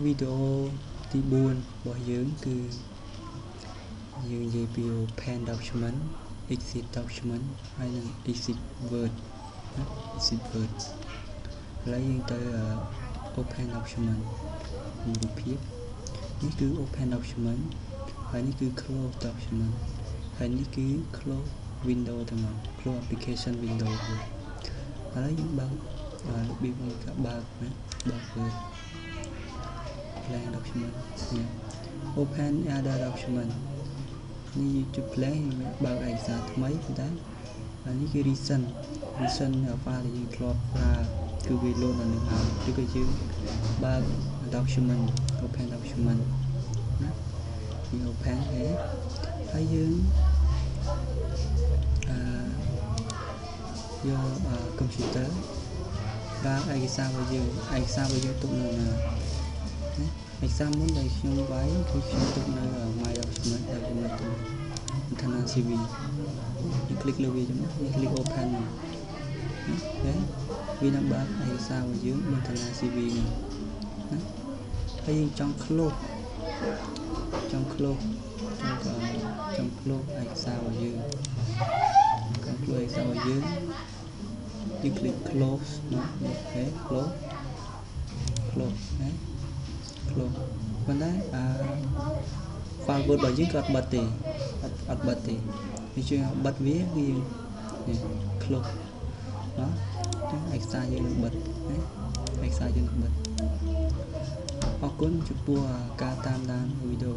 video ទី4របស់យើងគឺយើងនិយាយពី open document exit document ហើយនិង exit word ឥឡូវយើងទៅ open document រូបភាពនេះគឺ open document ហើយនេះគឺ close document ហើយនេះគឺ close window ទាំងអស់ close application window ឥឡូវយើងបើករបៀបនេះក៏បើកណាបើក blank document open other document នេះជា blank បើកឯកសារថ្មីតែនេះគឺ recent file ដែលយើងធ្លាប់ប្រើគឺវា load នៅនឹងហើយឬក៏យើងបើក document open document ណាយើង open ហើយយើងយក computer បើកឯកសាររបស់យើងទុកនៅណាឯកសារមុនដែលខ្ញុំវាយគឺខ្ញុំទុកនៅ my document ដែលខ្ញុំនៅក្នុង Internet CV យើង click លើវាចំណុចយើង click open ណាវានឹងបើកឯកសាររបស់យើង Internet CV ណាហើយយើងចង់ close ឯកសាររបស់យើងយើង click close ណាclose ណាclose ប៉ុន្តែfile word របស់យើងក៏អត់បិទទេវាជួយបិទវាគឺយើង close ណាឯកសារយើងនឹងបិទណាអរគុណចំពោះការតាមដានវីដេអូ